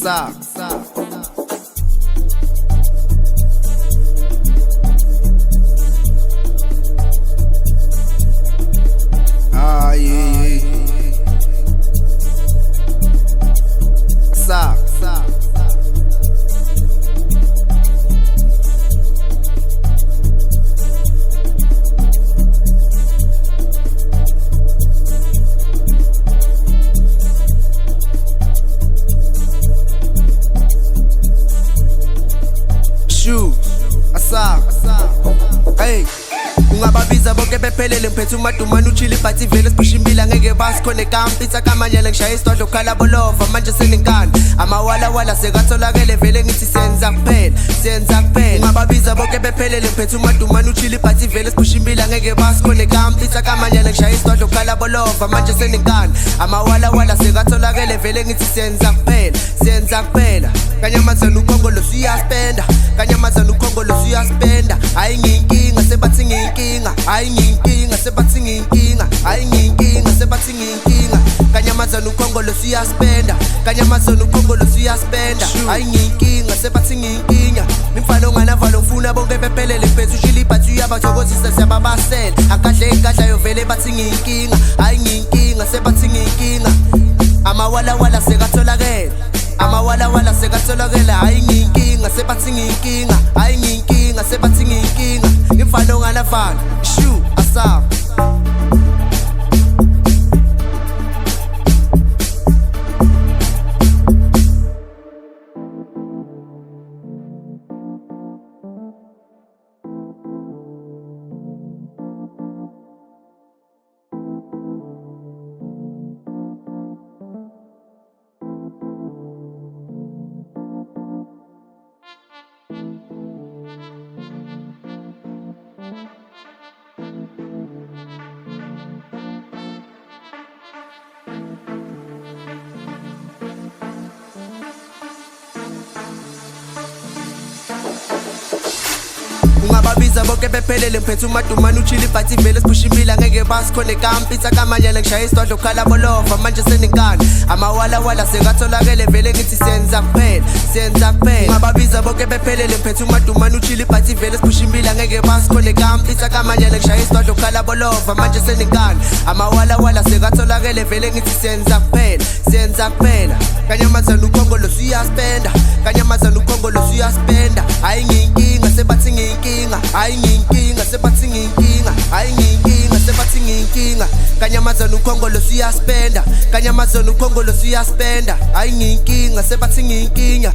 Sa. Hey, ungababiza bonke bephelele ngiphethe umadumane uchili but ivele sibushimbila ngeke basikhone kampitha kamanyele ngishaya isidwadlo khala bolova manje seninkani amawala wala sekatholakele vele ngithi senza kuphela ungababiza bonke bephelele ngiphethe umadumane uchili but ivele sibushimbila ngeke basikhone kampitha kamanyele ngishaya isidwadlo khala bolova manje seninkani amawala wala sekatholakele vele ngithi senza kuphela kanyamazana ukhongolo siyaspenda kanyamazana ukhongolo siyaspenda ayinginkinga sebathi nginkinga ayinginkinga sebathi nginkinga ayinginkinga sebathi nginkinga kanyamazana ukhongolo siyaspenda kanyamazana ukhongolo siyaspenda ayinginkinga sebathi nginkinga nimfana onganavalo ngifuna bonke bephelele phezulu ushili but uyabathokozisa siyababasela akadle ikadlayo vele bathi nginkinga ayinginkinga sebathi nginkinga amawala wala sekatholakele amawala wala sekatholakele ayinginkinga sebathi nginkinga ayinginkinga sebathi nginkinga imfana onganavalo shu asaba ungababiza bonke bephelele ngiphethe umadumane uchili but ivele sibushimbila ngeke basikhone kampitha kamanyele ngishaya isidwadlo khala bolova manje seninkani amawala wala sekatholakele vele ngithi senza kuphela ungababiza bonke bephelele ngiphethe umadumane uchili but ivele sibushimbila ngeke basikhone kampitha kamanyele ngishaya isidwadlo khala bolova manje seninkani amawala wala sekatholakele vele ngithi senza kuphela kanyamazana ukhongolo siyaspenda kanyamazana ukhongolo siyaspenda ayinginkinga sebathi nginkinga ayinginkinga sebathi nginkinga ayinginkinga sebathi nginkinga kanyamazana ukhongolo siyaspenda kanyamazana ukhongolo siyaspenda ayinginkinga sebathi nginkinga